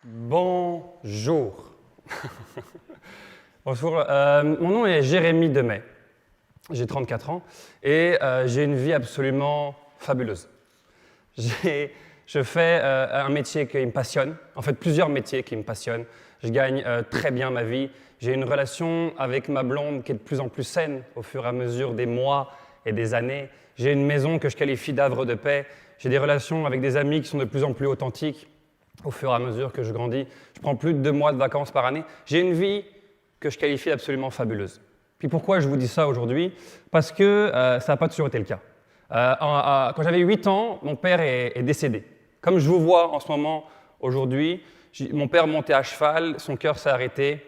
Bonjour. Bonjour, mon nom est Jérémy Demey, j'ai 34 ans et j'ai une vie absolument fabuleuse. Je fais un métier qui me passionne, en fait plusieurs métiers qui me passionnent. Je gagne très bien ma vie. J'ai une relation avec ma blonde qui est de plus en plus saine au fur et à mesure des mois et des années. J'ai une maison que je qualifie d'havre de paix. J'ai des relations avec des amis qui sont de plus en plus authentiques au fur et à mesure que je grandis. Je prends plus de 2 mois de vacances par année. J'ai une vie que je qualifie d'absolument fabuleuse. Puis pourquoi je vous dis ça aujourd'hui? Parce que ça n'a pas toujours été le cas. Quand j'avais 8 ans, mon père est décédé. Comme je vous vois en ce moment, aujourd'hui, mon père montait à cheval, son cœur s'est arrêté,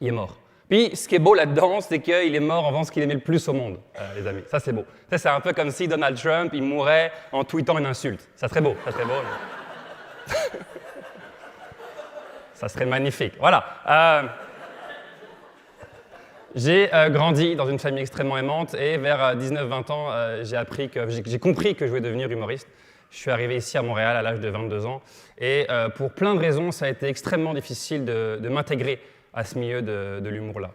il est mort. Puis ce qui est beau là-dedans, c'est qu'il est mort en faisant ce qu'il aimait le plus au monde, les amis. Ça, c'est beau. Ça, c'est un peu comme si Donald Trump, il mourait en tweetant une insulte. Ça serait beau, ça serait beau. Ça serait magnifique. Voilà. J'ai grandi dans une famille extrêmement aimante et vers 19-20 ans, j'ai compris que je voulais devenir humoriste. Je suis arrivé ici à Montréal à l'âge de 22 ans et pour plein de raisons, ça a été extrêmement difficile de m'intégrer à ce milieu de l'humour-là.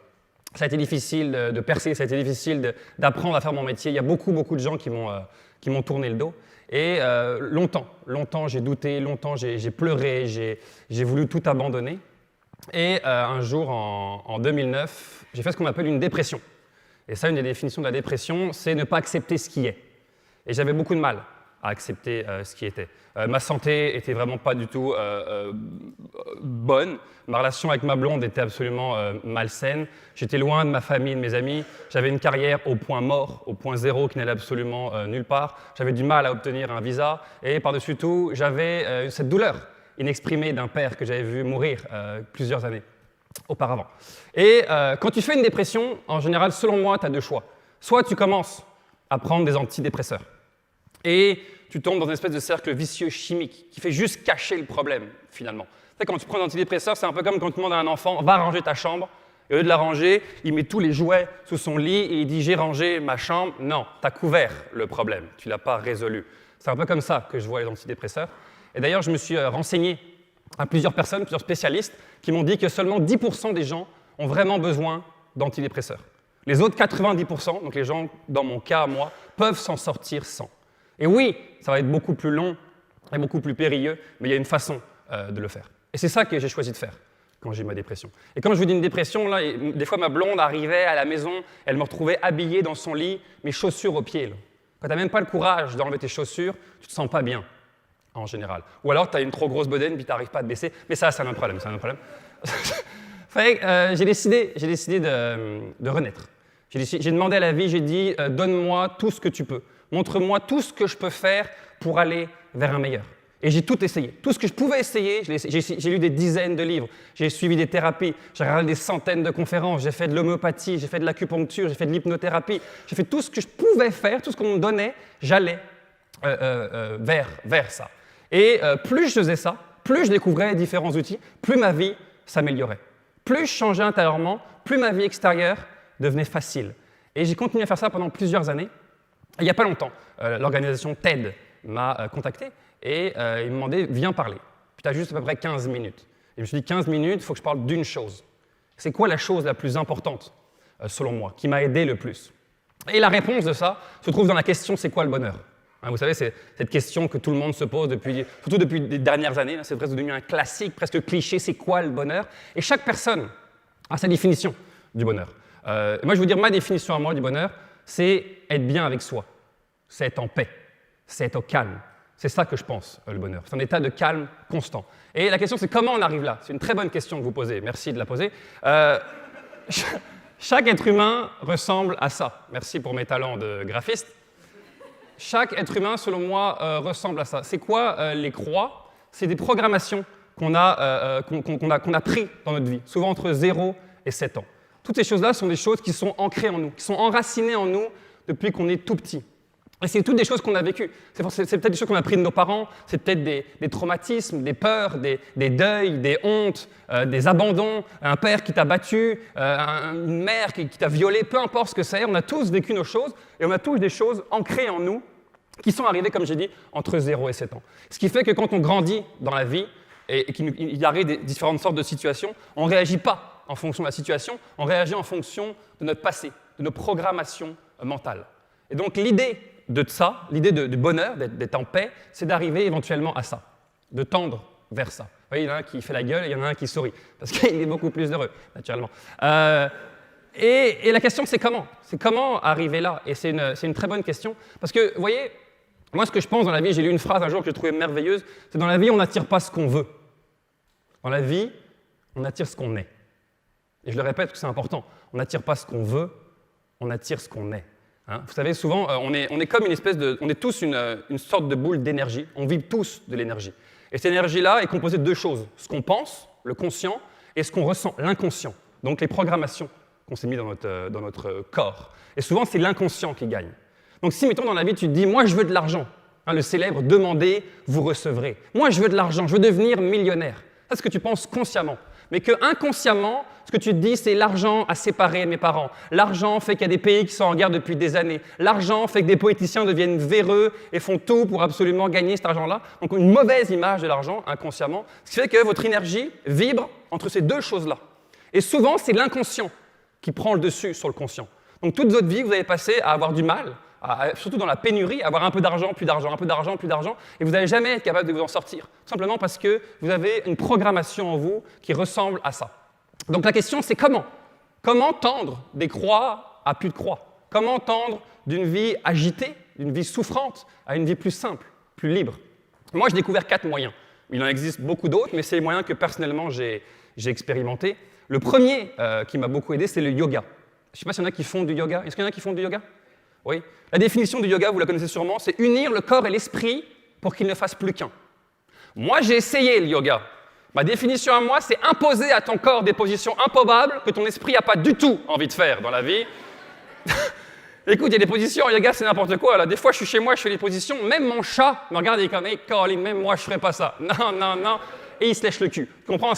Ça a été difficile de percer, ça a été difficile d'apprendre à faire mon métier. Il y a beaucoup de gens qui m'ont tourné le dos. Et longtemps j'ai douté, longtemps j'ai pleuré, j'ai voulu tout abandonner. Et un jour, en 2009, j'ai fait ce qu'on appelle une dépression. Et ça, une des définitions de la dépression, c'est ne pas accepter ce qui est. Et j'avais beaucoup de mal à accepter ce qui était. Ma santé était vraiment pas du tout bonne. Ma relation avec ma blonde était absolument malsaine. J'étais loin de ma famille, de mes amis. J'avais une carrière au point mort, au point zéro, qui n'allait absolument nulle part. J'avais du mal à obtenir un visa. Et par-dessus tout, j'avais cette douleur inexprimée d'un père que j'avais vu mourir plusieurs années auparavant. Et quand tu fais une dépression, en général, selon moi, tu as 2 choix. Soit tu commences à prendre des antidépresseurs. Et tu tombes dans une espèce de cercle vicieux chimique qui fait juste cacher le problème, finalement. Tu sais, quand tu prends un antidépresseur, c'est un peu comme quand tu demandes à un enfant « va ranger ta chambre ». Et au lieu de la ranger, il met tous les jouets sous son lit et il dit « j'ai rangé ma chambre ». Non, tu as couvert le problème, tu ne l'as pas résolu. C'est un peu comme ça que je vois les antidépresseurs. Et d'ailleurs, je me suis renseigné à plusieurs personnes, plusieurs spécialistes, qui m'ont dit que seulement 10% des gens ont vraiment besoin d'antidépresseurs. Les autres 90%, donc les gens, dans mon cas, moi, peuvent s'en sortir sans. Et oui, ça va être beaucoup plus long et beaucoup plus périlleux, mais il y a une façon de le faire. Et c'est ça que j'ai choisi de faire quand j'ai eu ma dépression. Et quand je vous dis une dépression, là, des fois ma blonde arrivait à la maison, elle me retrouvait habillé dans son lit, mes chaussures aux pieds. Là. Quand tu n'as même pas le courage d'enlever tes chaussures, tu ne te sens pas bien, en général. Ou alors tu as une trop grosse bedaine puis tu n'arrives pas à te baisser. Mais ça, c'est un autre problème. J'ai décidé de renaître. J'ai demandé à la vie, j'ai dit « donne-moi tout ce que tu peux. Montre-moi tout ce que je peux faire pour aller vers un meilleur. » Et j'ai tout essayé. Tout ce que je pouvais essayer, j'ai lu des dizaines de livres, j'ai suivi des thérapies, j'ai regardé des centaines de conférences, j'ai fait de l'homéopathie, j'ai fait de l'acupuncture, j'ai fait de l'hypnothérapie, j'ai fait tout ce que je pouvais faire, tout ce qu'on me donnait, j'allais vers ça. Et plus je faisais ça, plus je découvrais différents outils, plus ma vie s'améliorait. Plus je changeais intérieurement, plus ma vie extérieure devenait facile. Et j'ai continué à faire ça pendant plusieurs années. Il n'y a pas longtemps, l'organisation TED m'a contacté et il m'a demandé « viens parler ». Puis tu as juste à peu près 15 minutes. Et je me suis dit « 15 minutes, il faut que je parle d'une chose ». C'est quoi la chose la plus importante, selon moi, qui m'a aidé le plus? Et la réponse de ça se trouve dans la question « c'est quoi le bonheur ?» Vous savez, c'est cette question que tout le monde se pose, surtout depuis les dernières années. C'est presque devenu un classique, presque cliché, c'est quoi le bonheur? Et chaque personne a sa définition du bonheur. Moi, je vais vous dire ma définition à moi du bonheur, c'est être bien avec soi, c'est être en paix, c'est être au calme. C'est ça que je pense, le bonheur. C'est un état de calme constant. Et la question, c'est comment on arrive là? C'est une très bonne question que vous posez. Merci de la poser. Chaque être humain ressemble à ça. Merci pour mes talents de graphiste. Chaque être humain, selon moi, ressemble à ça. C'est quoi les croix? C'est des programmations qu'on a prises dans notre vie, souvent entre 0 et 7 ans. Toutes ces choses-là sont des choses qui sont ancrées en nous, qui sont enracinées en nous depuis qu'on est tout petit. Et c'est toutes des choses qu'on a vécues. C'est peut-être des choses qu'on a prises de nos parents, c'est peut-être des traumatismes, des peurs, des deuils, des hontes, des abandons, un père qui t'a battu, une mère qui t'a violé, peu importe ce que c'est. On a tous vécu nos choses et on a tous des choses ancrées en nous qui sont arrivées, comme j'ai dit, entre 0 et 7 ans. Ce qui fait que quand on grandit dans la vie, et qu'il arrive des différentes sortes de situations, on ne réagit pas en fonction de la situation, on réagit en fonction de notre passé, de nos programmations mentales. Et donc l'idée de ça, l'idée du bonheur, d'être en paix, c'est d'arriver éventuellement à ça, de tendre vers ça. Vous voyez, il y en a un qui fait la gueule et il y en a un qui sourit, parce qu'il est beaucoup plus heureux, naturellement. Et la question, c'est comment? C'est comment arriver là? Et c'est une très bonne question, parce que, vous voyez, moi, ce que je pense dans la vie, j'ai lu une phrase un jour que j'ai trouvée merveilleuse, c'est dans la vie, on n'attire pas ce qu'on veut. Dans la vie, on attire ce qu'on est. Et je le répète parce que c'est important, on n'attire pas ce qu'on veut, on attire ce qu'on est. Hein? Vous savez, souvent, on est comme on est tous une sorte de boule d'énergie, on vibre tous de l'énergie. Et cette énergie-là est composée de deux choses, ce qu'on pense, le conscient, et ce qu'on ressent, l'inconscient, donc les programmations qu'on s'est mis dans notre corps. Et souvent, c'est l'inconscient qui gagne. Donc si, mettons, dans la vie, tu te dis « moi, je veux de l'argent hein, », le célèbre « demandez, vous recevrez ». Moi, je veux de l'argent, je veux devenir millionnaire. Ça, c'est ce que tu penses consciemment. Mais que inconsciemment, ce que tu te dis, c'est l'argent a séparé mes parents. L'argent fait qu'il y a des pays qui sont en guerre depuis des années. L'argent fait que des politiciens deviennent véreux et font tout pour absolument gagner cet argent-là. Donc une mauvaise image de l'argent, inconsciemment. Ce qui fait que votre énergie vibre entre ces deux choses-là. Et souvent, c'est l'inconscient qui prend le dessus sur le conscient. Donc toute votre vie, vous avez passé à avoir du mal, surtout dans la pénurie, avoir un peu d'argent, plus d'argent, un peu d'argent, plus d'argent, et vous n'allez jamais être capable de vous en sortir, tout simplement parce que vous avez une programmation en vous qui ressemble à ça. Donc la question, c'est comment? Comment tendre des croix à plus de croix? Comment tendre d'une vie agitée, d'une vie souffrante, à une vie plus simple, plus libre? Moi, j'ai découvert 4 moyens. Il en existe beaucoup d'autres, mais c'est les moyens que personnellement j'ai expérimentés. Le premier qui m'a beaucoup aidé, c'est le yoga. Je ne sais pas s'il y en a qui font du yoga. Est-ce qu'il y en a qui font du yoga? Oui. La définition du yoga, vous la connaissez sûrement, c'est unir le corps et l'esprit pour qu'ils ne fassent plus qu'un. Moi, j'ai essayé le yoga. Ma définition à moi, c'est imposer à ton corps des positions improbables que ton esprit n'a pas du tout envie de faire dans la vie. Écoute, il y a des positions en yoga, c'est n'importe quoi. Là. Des fois, je suis chez moi, je fais des positions. Même mon chat me regarde et il est comme hey, « Caroline, même moi, je ne ferais pas ça. » Non, non, non. Et il se lèche le cul. Tu comprends?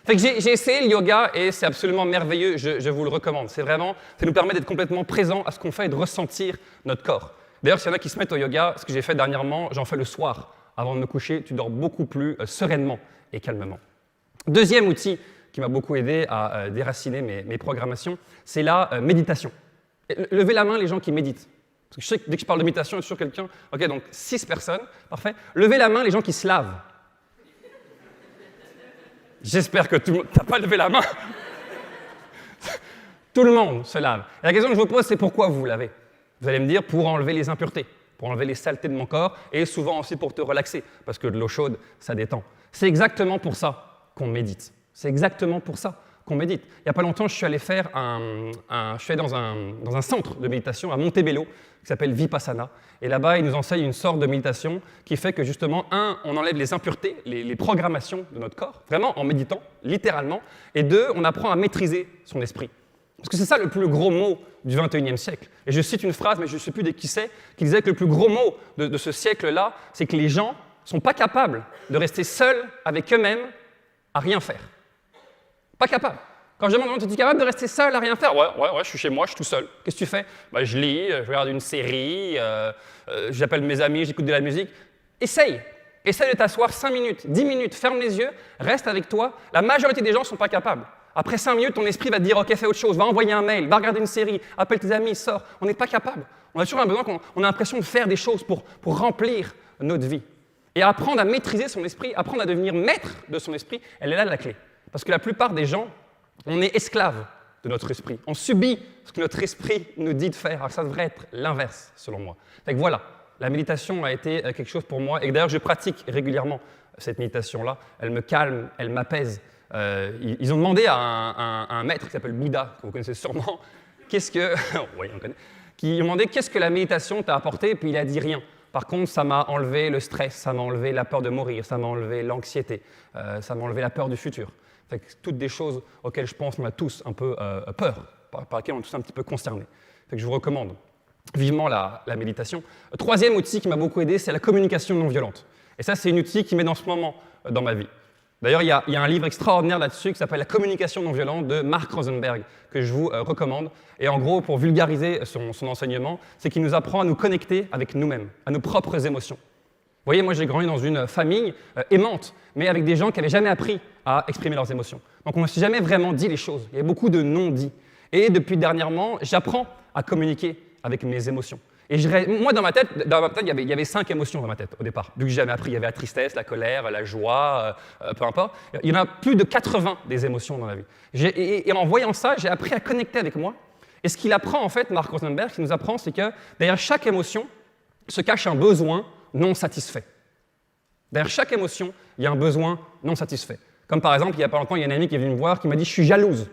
Fait que j'ai essayé le yoga et c'est absolument merveilleux, je vous le recommande. Ça nous permet d'être complètement présents à ce qu'on fait et de ressentir notre corps. D'ailleurs, s'il y en a qui se mettent au yoga, ce que j'ai fait dernièrement, j'en fais le soir. Avant de me coucher, tu dors beaucoup plus sereinement et calmement. Deuxième outil qui m'a beaucoup aidé à déraciner mes programmations, c'est la méditation. Levez la main les gens qui méditent. Parce que je sais que dès que je parle de méditation, il y a toujours quelqu'un. Ok, donc 6 personnes, parfait. Levez la main les gens qui se lavent. J'espère que tout le monde... T'as pas levé la main. Tout le monde se lave. Et la question que je vous pose, c'est pourquoi vous vous lavez? Vous allez me dire pour enlever les impuretés, pour enlever les saletés de mon corps, et souvent aussi pour te relaxer, parce que de l'eau chaude, ça détend. C'est exactement pour ça qu'on médite. C'est exactement pour ça qu'on médite. Il n'y a pas longtemps, je suis allé faire je suis allé dans un centre de méditation à Montebello, qui s'appelle Vipassana. Et là-bas, ils nous enseignent une sorte de méditation qui fait que justement, on enlève les impuretés, les programmations de notre corps, vraiment en méditant, littéralement. Et 2, on apprend à maîtriser son esprit. Parce que c'est ça le plus gros mot du XXIe siècle. Et je cite une phrase, mais je ne sais plus de qui c'est, qui disait que le plus gros mot de ce siècle-là, c'est que les gens ne sont pas capables de rester seuls avec eux-mêmes à rien faire. Pas capable. Quand je demande, es-tu capable de rester seul à rien faire? Ouais, je suis chez moi, je suis tout seul. Qu'est-ce que tu fais? Je lis, je regarde une série, j'appelle mes amis, j'écoute de la musique. Essaye de t'asseoir 5 minutes, 10 minutes, ferme les yeux, reste avec toi. La majorité des gens ne sont pas capables. Après 5 minutes, ton esprit va te dire « Ok, fais autre chose, va envoyer un mail, va regarder une série, appelle tes amis, sors. » On n'est pas capable. On a toujours un besoin, on a l'impression de faire des choses pour remplir notre vie. Et apprendre à maîtriser son esprit, apprendre à devenir maître de son esprit, elle est là la clé. Parce que la plupart des gens, on est esclave de notre esprit. On subit ce que notre esprit nous dit de faire. Alors ça devrait être l'inverse, selon moi. Donc voilà, la méditation a été quelque chose pour moi. Et d'ailleurs, je pratique régulièrement cette méditation-là. Elle me calme, elle m'apaise. Ils ont demandé à un maître qui s'appelle Bouddha, que vous connaissez sûrement, oui, on connaît, qui ont demandé qu'est-ce que la méditation t'a apporté, et puis il a dit rien. Par contre, ça m'a enlevé le stress, ça m'a enlevé la peur de mourir, ça m'a enlevé l'anxiété, ça m'a enlevé la peur du futur. Fait que toutes des choses auxquelles je pense qu'on a tous un peu peur, par lesquelles on est tous un petit peu concernés. Fait que je vous recommande vivement la méditation. Le troisième outil qui m'a beaucoup aidé, c'est la communication non violente. Et ça, c'est un outil qui m'aide en ce moment dans ma vie. D'ailleurs, il y a un livre extraordinaire là-dessus qui s'appelle « La communication non violente » de Mark Rosenberg, que je vous recommande. Et en gros, pour vulgariser son enseignement, c'est qu'il nous apprend à nous connecter avec nous-mêmes, à nos propres émotions. voyez, moi j'ai grandi dans une famille aimante, mais avec des gens qui n'avaient jamais appris à exprimer leurs émotions. Donc on ne s'est jamais vraiment dit les choses. Il y avait beaucoup de non-dits. Et depuis dernièrement, j'apprends à communiquer avec mes émotions. Et moi, dans ma tête, il y avait 5 émotions dans ma tête au départ. Vu que j'ai jamais appris, il y avait la tristesse, la colère, la joie, peu importe. Il y en a plus de 80 des émotions dans la vie. Et en voyant ça, j'ai appris à connecter avec moi. Et ce qu'il apprend, en fait, Mark Rosenberg, ce qu'il nous apprend, c'est que derrière chaque émotion se cache un besoin non satisfait. Derrière chaque émotion, il y a un besoin non satisfait. Comme par exemple, il n'y a pas longtemps, il y a une amie qui est venue me voir qui m'a dit « Je suis jalouse.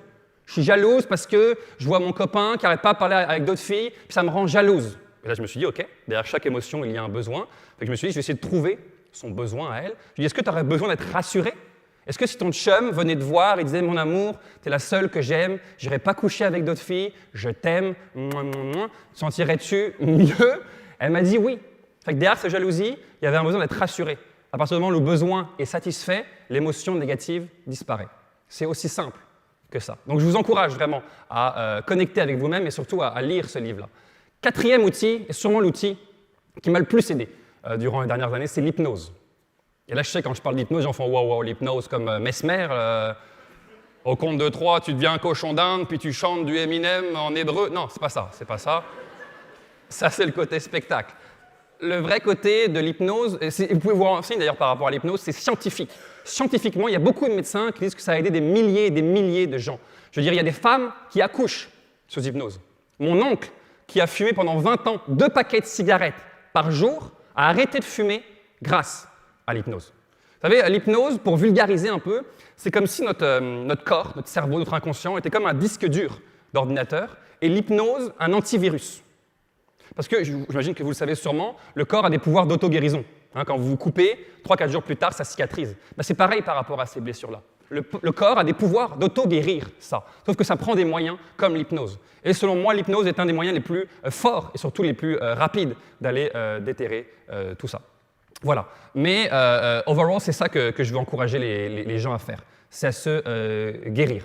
Je suis jalouse parce que je vois mon copain qui n'arrête pas de parler avec d'autres filles, puis ça me rend jalouse. » Et là, je me suis dit « Ok, derrière chaque émotion, il y a un besoin. » Je me suis dit « Je vais essayer de trouver son besoin à elle. » Je lui ai dit « Est-ce que tu aurais besoin d'être rassurée? Est-ce que si ton chum venait te voir et disait « Mon amour, tu es la seule que j'aime, je n'irai pas coucher avec d'autres filles, je t'aime, sentirais-tu mieux ?» Elle m'a dit « Oui. » Fait que derrière cette jalousie, il y avait un besoin d'être rassuré. À partir du moment où le besoin est satisfait, l'émotion négative disparaît. C'est aussi simple que ça. Donc je vous encourage vraiment à connecter avec vous-même et surtout à lire ce livre-là. 4e outil, et sûrement l'outil qui m'a le plus aidé durant les dernières années, c'est l'hypnose. Et là, je sais, quand je parle d'hypnose, j'en fais wow, l'hypnose comme Mesmer. Au compte de 3, tu deviens un cochon d'Inde, puis tu chantes du Eminem en hébreu. Non, c'est pas ça. Ça, c'est le côté spectacle. Le vrai côté de l'hypnose, vous pouvez vous renseigner d'ailleurs par rapport à l'hypnose, c'est scientifique. Scientifiquement, il y a beaucoup de médecins qui disent que ça a aidé des milliers et des milliers de gens. Je veux dire, il y a des femmes qui accouchent sous hypnose. Mon oncle, qui a fumé pendant 20 ans 2 paquets de cigarettes par jour, a arrêté de fumer grâce à l'hypnose. Vous savez, l'hypnose, pour vulgariser un peu, c'est comme si notre corps, notre cerveau, notre inconscient était comme un disque dur d'ordinateur et l'hypnose, un antivirus. Parce que, j'imagine que vous le savez sûrement, le corps a des pouvoirs d'auto-guérison. Quand vous vous coupez, 3-4 jours plus tard, ça cicatrise. C'est pareil par rapport à ces blessures-là. Le corps a des pouvoirs d'auto-guérir ça. Sauf que ça prend des moyens comme l'hypnose. Et selon moi, l'hypnose est un des moyens les plus forts et surtout les plus rapides d'aller déterrer tout ça. Voilà. Mais overall, c'est ça que je veux encourager les gens à faire. C'est à se guérir.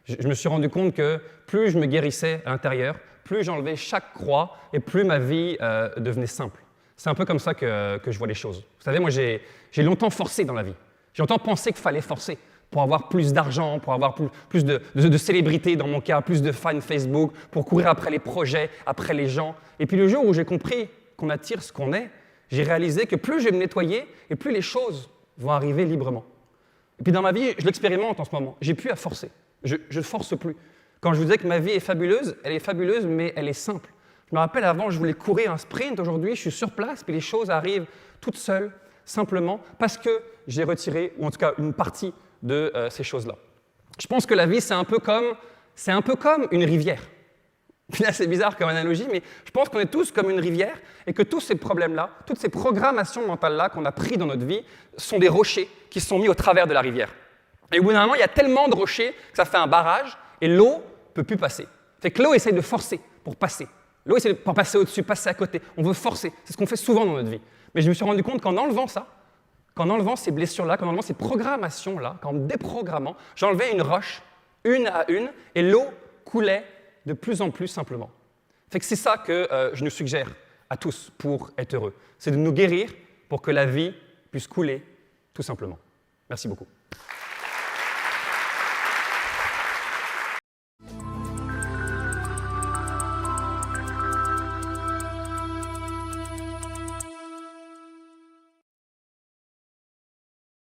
Je me suis rendu compte que plus je me guérissais à l'intérieur, plus j'enlevais chaque croix et plus ma vie devenait simple. C'est un peu comme ça que je vois les choses. Vous savez, moi, j'ai longtemps forcé dans la vie. J'ai longtemps pensé qu'il fallait forcer pour avoir plus d'argent, pour avoir plus de célébrités dans mon cas, plus de fans Facebook, pour courir après les projets, après les gens. Et puis le jour où j'ai compris qu'on attire ce qu'on est, j'ai réalisé que plus je vais me nettoyer et plus les choses vont arriver librement. Et puis dans ma vie, je l'expérimente en ce moment. J'ai plus à forcer. Je ne force plus. Quand je vous disais que ma vie est fabuleuse, elle est fabuleuse, mais elle est simple. Je me rappelle, avant, je voulais courir un sprint. Aujourd'hui, je suis sur place, puis les choses arrivent toutes seules, simplement, parce que j'ai retiré, ou en tout cas une partie de ces choses-là. Je pense que la vie, c'est un peu comme une rivière. Là, c'est bizarre comme analogie, mais je pense qu'on est tous comme une rivière et que tous ces problèmes-là, toutes ces programmations mentales-là qu'on a pris dans notre vie sont des rochers qui sont mis au travers de la rivière. Et au bout d'un moment, il y a tellement de rochers que ça fait un barrage et l'eau ne peut plus passer. Fait que l'eau essaye de forcer pour passer. L'eau essaie de passer au-dessus, passer à côté. On veut forcer. C'est ce qu'on fait souvent dans notre vie. Mais je me suis rendu compte qu'en enlevant ça, qu'en enlevant ces blessures-là, qu'en enlevant ces programmations-là, qu'en déprogrammant, j'enlevais une roche, une à une, et l'eau coulait de plus en plus simplement. Fait que c'est ça que je nous suggère à tous pour être heureux. C'est de nous guérir pour que la vie puisse couler tout simplement. Merci beaucoup.